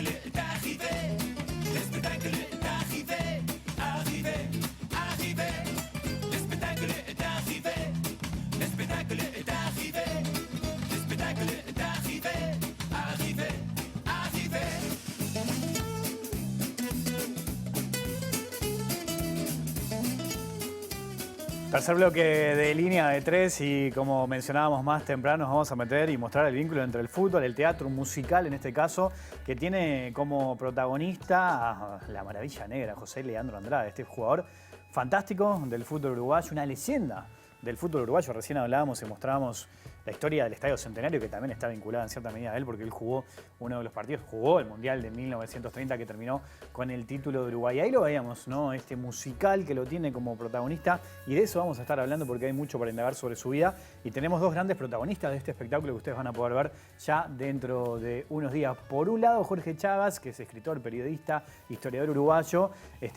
est arrivé. Le spectacle est arrivé. Arrivé, arrivé. Le spectacle est arrivé. Le spectacle est arrivé. Le spectacle est arrivé. Arrivé, arrivé. Tercer bloque de Línea de Tres y como mencionábamos más temprano nos vamos a meter y mostrar el vínculo entre el fútbol, el teatro, un musical en este caso, que tiene como protagonista a la maravilla negra, José Leandro Andrade, este jugador fantástico del fútbol uruguayo, una leyenda del fútbol uruguayo. Recién hablábamos y mostrábamos la historia del Estadio Centenario, que también está vinculada en cierta medida a él, porque él jugó uno de los partidos, jugó el Mundial de 1930 que terminó con el título de Uruguay. Ahí lo veíamos, ¿no? Este musical que lo tiene como protagonista, y de eso vamos a estar hablando porque hay mucho para indagar sobre su vida. Y tenemos dos grandes protagonistas de este espectáculo que ustedes van a poder ver ya dentro de unos días. Por un lado, Jorge Chagas, que es escritor, periodista, historiador uruguayo,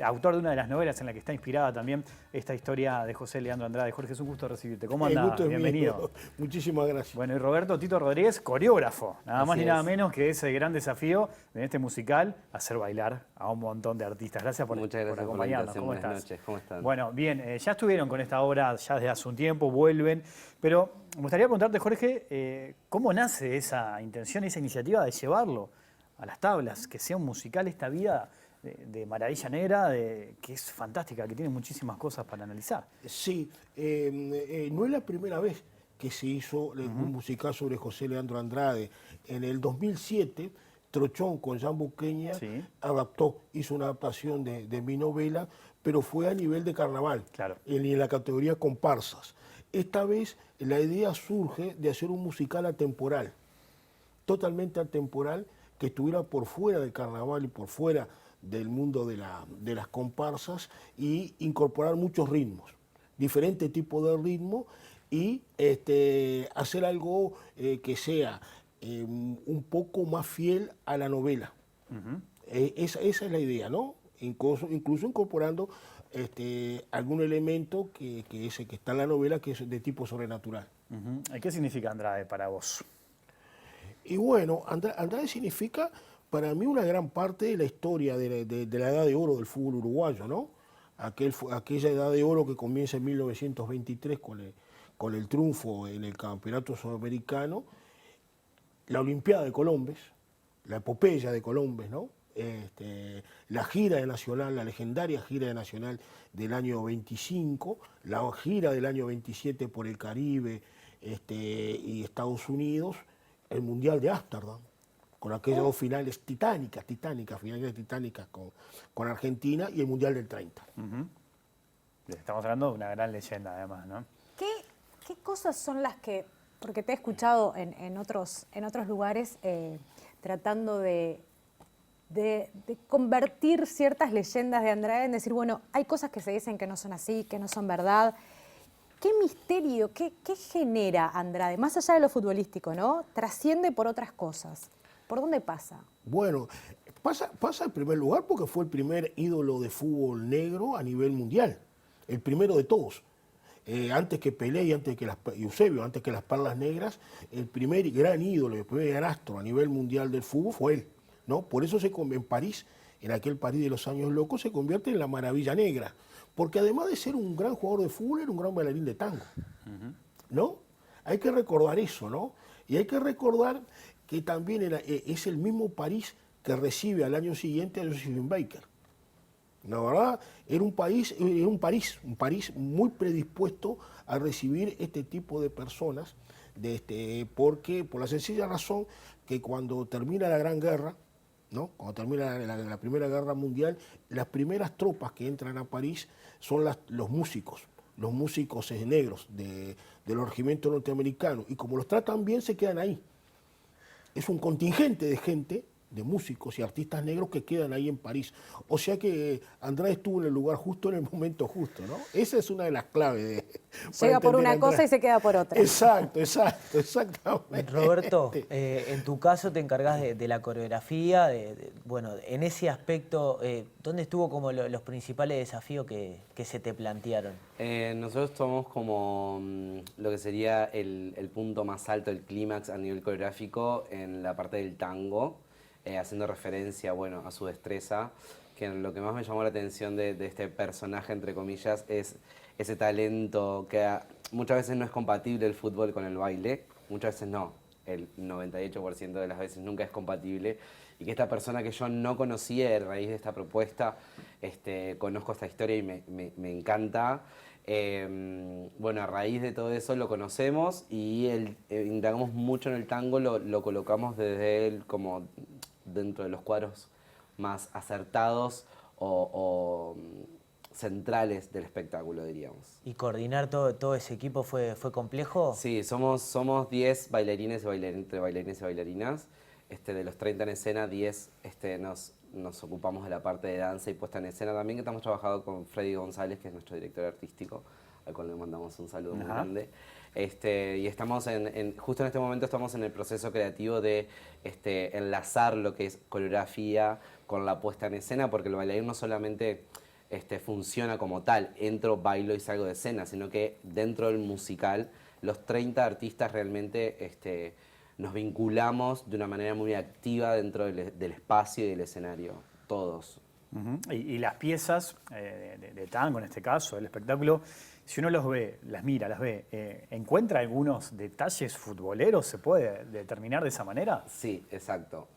autor de una de las novelas en la que está inspirada también esta historia de José Leandro Andrade. Jorge, es un gusto recibirte. ¿Cómo andás? Bienvenido. Muchísimas gracias. Bueno, y Roberto Tito Rodríguez, coreógrafo. Nada más ni nada menos que ese gran desafío de este musical, hacer bailar a un montón de artistas. Gracias por, Muchas gracias por acompañarnos. por ¿Cómo Buenas estás? noches, ¿cómo están? Bueno, bien, ya estuvieron con esta obra ya desde hace un tiempo, vuelven, pero me gustaría preguntarte, Jorge, ¿cómo nace esa intención, esa iniciativa de llevarlo a las tablas, que sea un musical esta vida de Maravilla Negra, que es fantástica, que tiene muchísimas cosas para analizar? Sí, no es la primera vez que se hizo un musical sobre José Leandro Andrade. En el 2007, Trochón con Jean Buqueña hizo una adaptación de mi novela, pero fue a nivel de carnaval, claro, en la categoría comparsas. Esta vez la idea surge de hacer un musical atemporal, totalmente atemporal, que estuviera por fuera del carnaval y por fuera del mundo de las comparsas, y incorporar muchos ritmos, diferentes tipos de ritmos, y hacer algo que sea un poco más fiel a la novela. Esa es la idea, ¿no? Incluso incorporando algún elemento que está en la novela, que es de tipo sobrenatural. ¿Qué significa Andrade para vos? Y bueno, Andrade significa para mí una gran parte de la historia de la edad de oro del fútbol uruguayo, ¿no? Aquella edad de oro que comienza en 1923 con el triunfo en el Campeonato Sudamericano, la Olimpiada de Colombes, la epopeya de Colombes, ¿no? La gira de Nacional, la legendaria gira de Nacional del año 25, la gira del año 27 por el Caribe y Estados Unidos, el Mundial de Ámsterdam, con aquellas dos finales titánicas con Argentina, y el Mundial del 30. Estamos hablando de una gran leyenda además, ¿no? ¿Qué cosas son las que, porque te he escuchado en otros lugares tratando de convertir ciertas leyendas de Andrade en decir, bueno, hay cosas que se dicen que no son así, que no son verdad? ¿Qué misterio, qué genera Andrade? Más allá de lo futbolístico, ¿no? Trasciende por otras cosas. ¿Por dónde pasa? Bueno, pasa en primer lugar porque fue el primer ídolo de fútbol negro a nivel mundial. El primero de todos. Antes que Pelé y antes que Eusebio, antes que las Perlas Negras, el primer gran ídolo, el primer gran astro a nivel mundial del fútbol fue él, ¿no? Por eso en París, en aquel París de los años locos, se convierte en la Maravilla Negra. Porque además de ser un gran jugador de fútbol, era un gran bailarín de tango, ¿no? Hay que recordar eso, ¿no? Y hay que recordar que también es el mismo París que recibe al año siguiente a Josephine Baker. La verdad, era un París muy predispuesto a recibir este tipo de personas, porque por la sencilla razón que cuando termina la Gran Guerra, ¿no? Cuando termina la Primera Guerra Mundial, las primeras tropas que entran a París son los músicos negros del regimiento norteamericano, y como los tratan bien se quedan ahí. Es un contingente de gente, de músicos y artistas negros que quedan ahí en París. O sea que Andrade estuvo en el lugar justo en el momento justo, ¿no? Esa es una de las claves. Llega por una cosa y se queda por otra. Exactamente. Roberto, en tu caso te encargás de la coreografía, bueno, en ese aspecto, ¿dónde estuvo como los principales desafíos que se te plantearon? Nosotros tomamos como lo que sería el punto más alto, el clímax a nivel coreográfico en la parte del tango. haciendo referencia, bueno, a su destreza, que lo que más me llamó la atención de este personaje, entre comillas, es ese talento que muchas veces no es compatible el fútbol con el baile, muchas veces no, el 98% de las veces nunca es compatible, y que esta persona que yo no conocía a raíz de esta propuesta, conozco esta historia y me encanta. Bueno, a raíz de todo eso lo conocemos y indagamos mucho en el tango, lo colocamos desde él como dentro de los cuadros más acertados o centrales del espectáculo, diríamos. ¿Y coordinar todo ese equipo fue complejo? Sí, somos 10 bailarines y bailarinas. De los 30 en escena, 10 nos ocupamos de la parte de danza y puesta en escena también, que estamos trabajando con Freddy González, que es nuestro director artístico, al cual le mandamos un saludo muy grande. Y estamos justo en este momento estamos en el proceso creativo de enlazar lo que es coreografía con la puesta en escena, porque el bailarín no solamente funciona como tal, entro, bailo y salgo de escena, sino que dentro del musical los 30 artistas realmente nos vinculamos de una manera muy activa dentro del espacio y del escenario, todos. Y las piezas de tango, en este caso, el espectáculo, si uno los ve, las mira, las ve, ¿encuentra algunos detalles futboleros? ¿Se puede determinar de esa manera? Sí, exacto.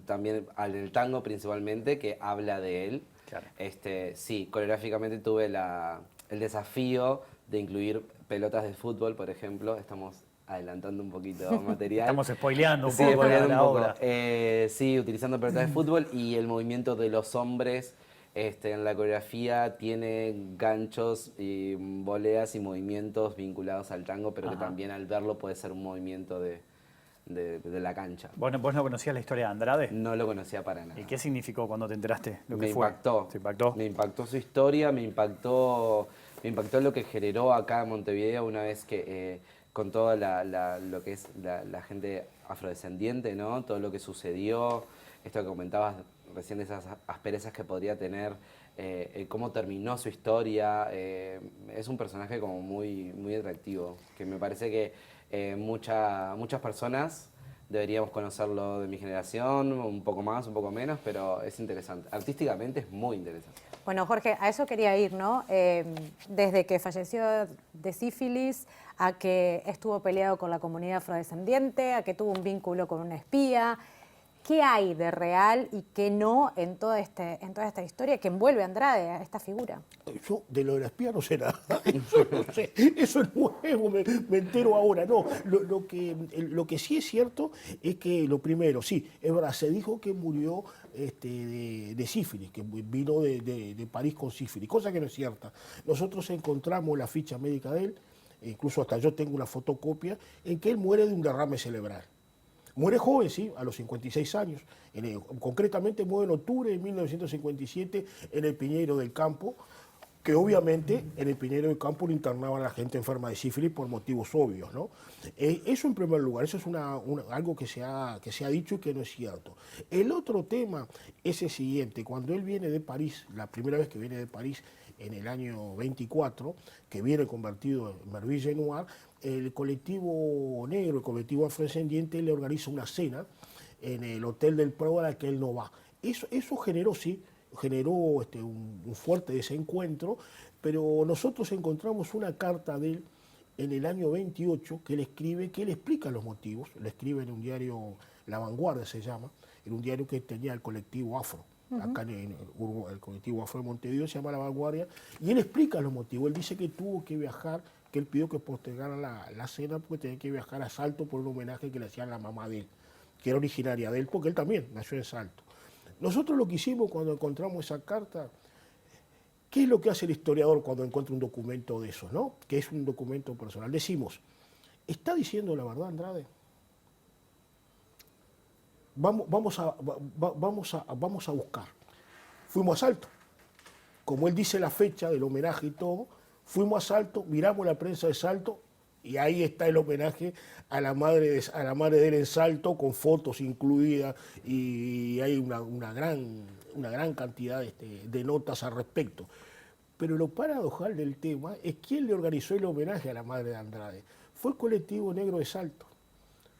También en el tango principalmente, que habla de él. Claro. Sí, coreográficamente tuve el desafío de incluir pelotas de fútbol, por ejemplo. Estamos adelantando un poquito material. Estamos spoileando un Sí, poco spoileando la un poco. obra. Sí, utilizando pelotas de fútbol y el movimiento de los hombres en la coreografía tiene ganchos y voleas y movimientos vinculados al tango, pero que también al verlo puede ser un movimiento de la cancha. ¿Vos no conocías la historia de Andrade? No lo conocía para nada. ¿Y qué significó cuando te enteraste? Lo Me que fue? impactó. ¿Te impactó? Me impactó su historia, me impactó lo que generó acá en Montevideo una vez que con toda lo que es la gente afrodescendiente, ¿no? Todo lo que sucedió, esto que comentabas recién de esas asperezas que podría tener, cómo terminó su historia. Es un personaje como muy, muy atractivo, que me parece que muchas personas deberíamos conocerlo de mi generación, un poco más, un poco menos, pero es interesante. Artísticamente es muy interesante. Bueno, Jorge, a eso quería ir, ¿no? Desde que falleció de sífilis, a que estuvo peleado con la comunidad afrodescendiente, a que tuvo un vínculo con una espía. ¿Qué hay de real y qué no en toda esta historia que envuelve a Andrade, a esta figura? Yo de lo de la espía no sé nada. Eso no sé. Eso es nuevo, me entero ahora. No, lo que sí es cierto es que lo primero, sí, es verdad, se dijo que murió de sífilis, que vino de París con sífilis, cosa que no es cierta. Nosotros encontramos la ficha médica de él, incluso hasta yo tengo una fotocopia, en que él muere de un derrame cerebral. Muere joven, sí, a los 56 años. Concretamente muere en octubre de 1957 en el Piñeiro del Campo, que obviamente en el Piñeiro del Campo lo internaban a la gente enferma de sífilis por motivos obvios, ¿no? Eso en primer lugar, eso es algo que se ha dicho y que no es cierto. El otro tema es el siguiente: cuando él viene de París, la primera vez que viene de París, en el año 24, que viene convertido en Merville Noir, el colectivo negro, el colectivo afrodescendiente, le organiza una cena en el Hotel del Prado a la que él no va. Eso generó un fuerte desencuentro, pero nosotros encontramos una carta de él en el año 28 que él escribe, que él explica los motivos, lo escribe en un diario, La Vanguardia se llama, en un diario que tenía el colectivo afro. Acá en el colectivo afro de Montevideo se llama La Vanguardia, y él explica los motivos. Él dice que tuvo que viajar, que él pidió que postergaran la cena porque tenía que viajar a Salto por un homenaje que le hacían a la mamá de él, que era originaria de él, porque él también nació en Salto. Nosotros lo que hicimos cuando encontramos esa carta, ¿qué es lo que hace el historiador cuando encuentra un documento de esos, ¿no? Que es un documento personal? Decimos, ¿está diciendo la verdad Andrade? Vamos a buscar. Fuimos a Salto. Como él dice la fecha del homenaje y todo, fuimos a Salto, miramos la prensa de Salto y ahí está el homenaje a la madre de él en Salto, con fotos incluidas, y hay una gran cantidad de notas al respecto. Pero lo paradojal del tema es quién le organizó el homenaje a la madre de Andrade. Fue el colectivo negro de Salto,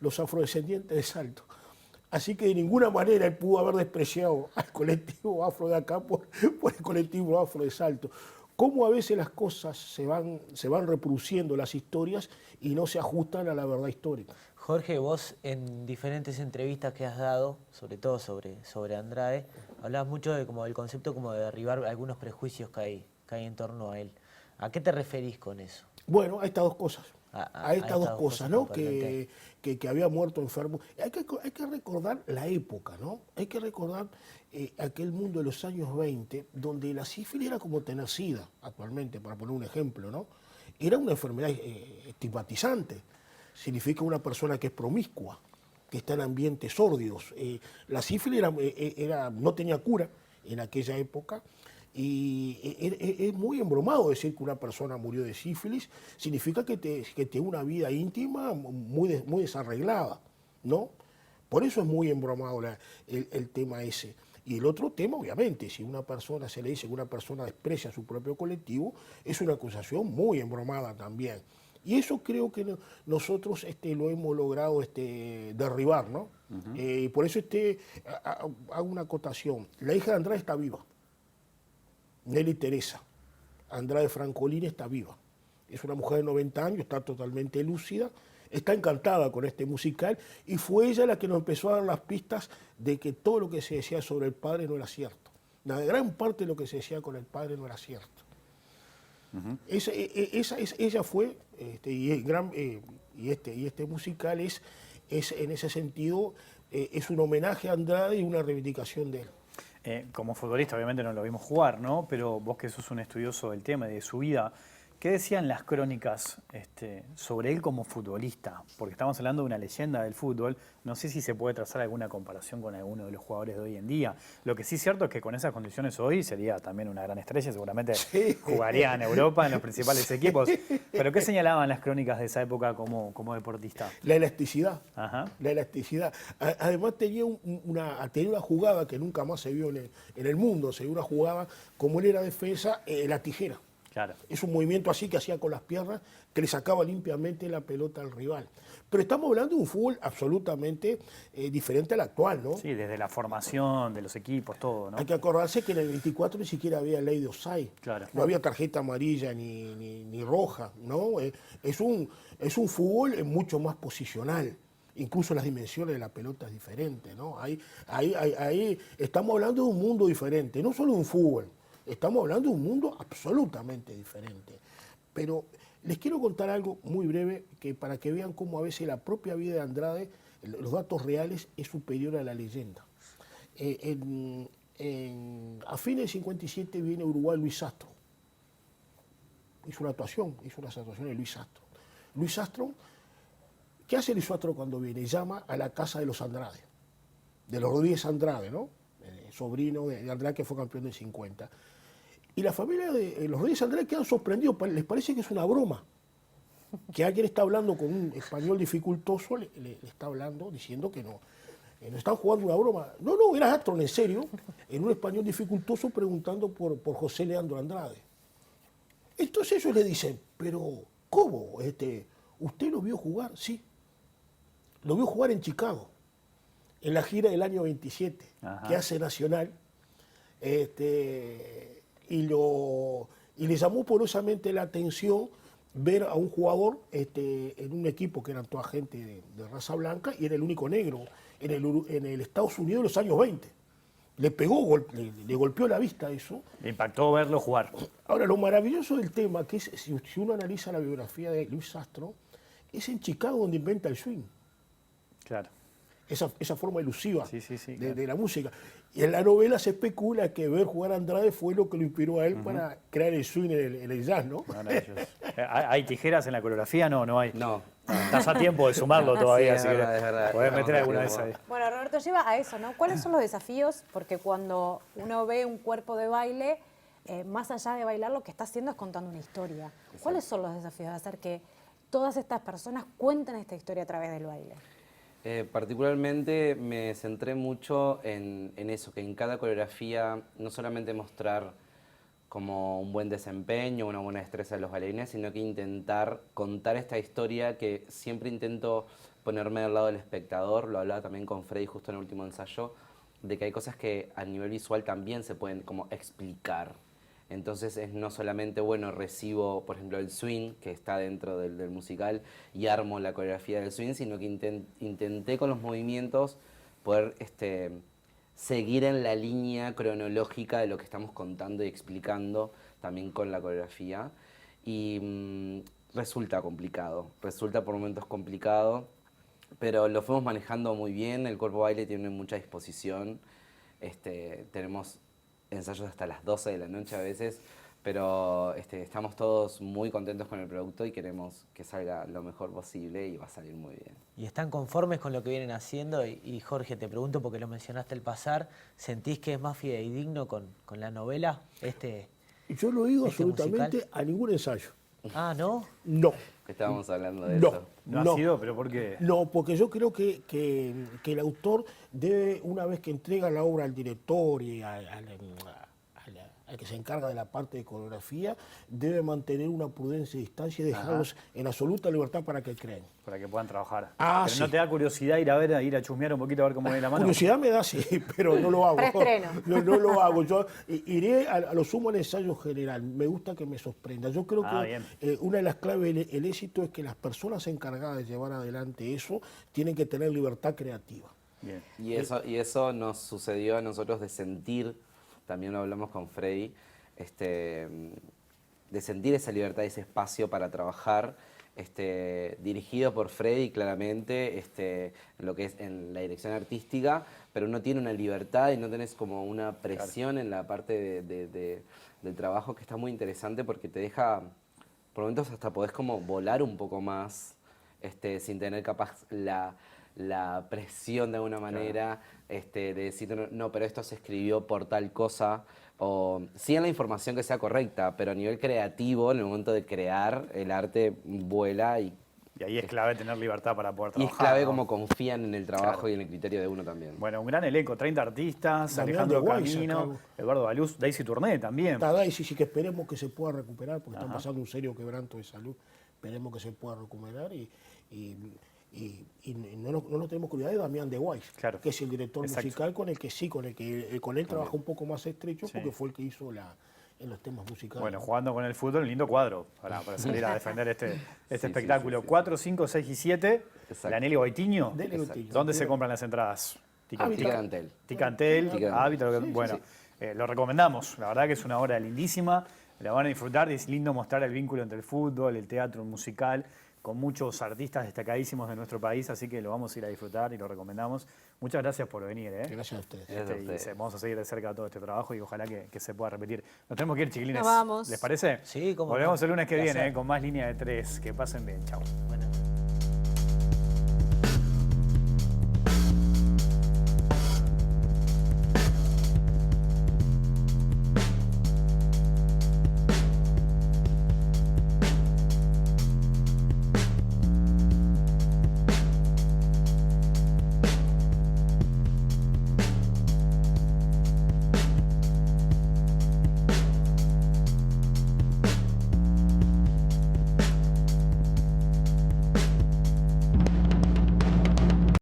los afrodescendientes de Salto. Así que de ninguna manera él pudo haber despreciado al colectivo afro de acá por el colectivo afro de Salto. Cómo a veces las cosas se van reproduciendo, las historias, y no se ajustan a la verdad histórica. Jorge, vos en diferentes entrevistas que has dado, sobre todo sobre Andrade, hablabas mucho de como del concepto como de derribar algunos prejuicios que hay en torno a él. ¿A qué te referís con eso? Bueno, a estas dos cosas. A A estas dos dos cosas, ¿no? puntualmente. Que había muerto enfermo. Hay que recordar la época, ¿no? Hay que recordar aquel mundo de los años 20, donde la sífilis era como tener SIDA, actualmente, para poner un ejemplo, ¿no? Era una enfermedad estigmatizante. Significa una persona que es promiscua, que está en ambientes sórdidos. La sífilis no tenía cura en aquella época. Y es muy embromado decir que una persona murió de sífilis, significa que tiene una vida íntima muy desarreglada, ¿no? Por eso es muy embromado el tema ese. Y el otro tema, obviamente, si una persona se le dice que una persona desprecia a su propio colectivo, es una acusación muy embromada también. Y eso creo que nosotros lo hemos logrado derribar, ¿no? Y por eso hago una acotación. La hija de Andrade está viva. Nelly Teresa Andrade Francolini está viva. Es una mujer de 90 años, está totalmente lúcida, está encantada con este musical y fue ella la que nos empezó a dar las pistas de que todo lo que se decía sobre el padre no era cierto. La gran parte de lo que se decía con el padre no era cierto. Ella fue, y este musical es en ese sentido, es un homenaje a Andrade y una reivindicación de él. Como futbolista obviamente no lo vimos jugar, ¿no? Pero vos que sos un estudioso del tema y de su vida, ¿qué decían las crónicas sobre él como futbolista? Porque estamos hablando de una leyenda del fútbol, no sé si se puede trazar alguna comparación con alguno de los jugadores de hoy en día. Lo que sí es cierto es que con esas condiciones hoy sería también una gran estrella, seguramente jugaría en Europa, en los principales equipos. Pero ¿qué señalaban las crónicas de esa época como deportista? La elasticidad. Ajá. La elasticidad. Además tenía una jugada que nunca más se vio en el mundo, se vio una jugada, como él era defensa, la tijera. Claro. Es un movimiento así que hacía con las piernas, que le sacaba limpiamente la pelota al rival. Pero estamos hablando de un fútbol absolutamente diferente al actual, ¿no? Sí, desde la formación de los equipos, todo, ¿no? Hay que acordarse que en el 24 ni siquiera había ley de offside. Claro. No había tarjeta amarilla ni roja, ¿no? Es un fútbol mucho más posicional. Incluso las dimensiones de la pelota es diferente, ¿no? Ahí estamos hablando de un mundo diferente, no solo de un fútbol. Estamos hablando de un mundo absolutamente diferente. Pero les quiero contar algo muy breve para que vean cómo a veces la propia vida de Andrade, los datos reales, es superior a la leyenda. A fines del 57 viene a Uruguay Luis Sastro. Hizo una actuación de Luis Sastro. Luis Sastro, ¿qué hace Luis Sastro cuando viene? Llama a la casa de los Andrade, de los Rodríguez Andrade, ¿no? Sobrino de Andrade, que fue campeón del 50. Y la familia de los Reyes Andrade quedan sorprendidos, les parece que es una broma. Que alguien está hablando con un español dificultoso, le está hablando, diciendo que no están jugando una broma. No, era Astron, en serio, en un español dificultoso preguntando por José Leandro Andrade. Entonces ellos le dicen, pero ¿cómo? ¿Usted lo vio jugar? Sí. Lo vio jugar en Chicago, en la gira del año 27, que hace Nacional. Y le llamó poderosamente la atención ver a un jugador en un equipo que eran toda gente de raza blanca y era el único negro en el Estados Unidos de los años 20. Le pegó, le golpeó la vista eso. Le impactó verlo jugar. Ahora, lo maravilloso del tema, que es, si uno analiza la biografía de Luis Sastro, es en Chicago donde inventa el swing. Claro. Esa forma elusiva claro. de la música. Y en la novela se especula que ver jugar a Andrade fue lo que lo inspiró a él para crear el swing en el jazz, ¿no? ¿Hay tijeras en la coreografía? No hay. No. Estás a tiempo de sumarlo todavía, Sí, así es verdad. podés meter No, alguna no, vez no. ahí. Bueno, Roberto, lleva a eso, ¿no? ¿Cuáles son los desafíos? Porque cuando uno ve un cuerpo de baile, más allá de bailar, lo que está haciendo es contando una historia. ¿Cuáles son los desafíos de hacer que todas estas personas cuenten esta historia a través del baile? Particularmente me centré mucho en eso, que en cada coreografía no solamente mostrar como un buen desempeño, una buena destreza de los bailarines, sino que intentar contar esta historia que siempre intento ponerme del lado del espectador. Lo hablaba también con Freddy justo en el último ensayo, de que hay cosas que a nivel visual también se pueden como explicar. Entonces es no solamente, bueno, recibo, por ejemplo, el swing, que está dentro del musical, y armo la coreografía del swing, sino que intenté con los movimientos poder seguir en la línea cronológica de lo que estamos contando y explicando también con la coreografía. Y resulta complicado, resulta por momentos complicado, pero lo fuimos manejando muy bien. El cuerpo baile tiene mucha disposición. Tenemos ensayos hasta las 12 de la noche a veces, pero estamos todos muy contentos con el producto y queremos que salga lo mejor posible y va a salir muy bien. ¿Y están conformes con lo que vienen haciendo? Y Jorge, te pregunto porque lo mencionaste al pasar, ¿sentís que es más fidedigno con la novela? Yo no he ido ¿Este absolutamente musical? a ningún ensayo. Ah, ¿no? No. Estábamos hablando de No. eso. No ha sido, pero ¿por qué? No, porque yo creo que el autor debe, una vez que entrega la obra al director y al que se encarga de la parte de coreografía, debe mantener una prudencia y distancia y dejarlos en absoluta libertad para que creen. Para que puedan trabajar. Ah, pero sí. ¿no te da curiosidad ir a chusmear un poquito a ver cómo viene la mano? Curiosidad me da, sí, pero no lo hago. Preestreno. No lo hago. Yo iré a lo sumo al ensayo general. Me gusta que me sorprenda. Yo creo que una de las claves del éxito es que las personas encargadas de llevar adelante eso tienen que tener libertad creativa. Bien. Y eso nos sucedió a nosotros de sentir, también lo hablamos con Freddy, de sentir esa libertad, ese espacio para trabajar, dirigido por Freddy claramente, lo que es en la dirección artística, pero uno tiene una libertad y no tenés como una presión en la parte del trabajo que está muy interesante porque te deja, por momentos hasta podés como volar un poco más, sin tener capaz la presión de alguna manera, de decir, no, pero esto se escribió por tal cosa, o sí en la información que sea correcta, pero a nivel creativo, en el momento de crear, el arte vuela y ahí es clave tener libertad para poder trabajar. es clave ¿no? como confían en el trabajo y en el criterio de uno también. Bueno, un gran elenco, 30 artistas, Damián Alejandro de Guaysa, Camino, Carlos. Eduardo Baluz, Daisy Tourné también. Está Daisy, sí que esperemos que se pueda recuperar, porque están pasando un serio quebranto de salud. Esperemos que se pueda recuperar y no nos tenemos que olvidar de Damián de Guaysa, Claro. que es el director Exacto. musical con él trabaja un poco más estrecho, Sí. porque fue el que hizo en los temas musicales. Bueno, jugando con el fútbol, un lindo cuadro para salir a defender este espectáculo. sí. 4, 5, 6 y 7. Exacto. Lanelli Goitiño. Dele, Gutillo. ¿Dónde se compran las entradas? Ticantel. Ticantel, Ticantel. Hábitat, Sí, bueno, sí. Lo recomendamos. La verdad que es una obra lindísima. La van a disfrutar. Es lindo mostrar el vínculo entre el fútbol, el teatro, el musical, con muchos artistas destacadísimos de nuestro país, así que lo vamos a ir a disfrutar y lo recomendamos. Muchas gracias por venir. Gracias a ustedes. Gracias a Y ustedes. vamos a seguir de cerca todo este trabajo y ojalá que se pueda repetir. Nos tenemos que ir, chiquilines. Nos vamos. ¿Les parece? Sí, cómo no. Volvemos el lunes que Placer. viene con más Línea de 3. Que pasen bien. Chao. Buenas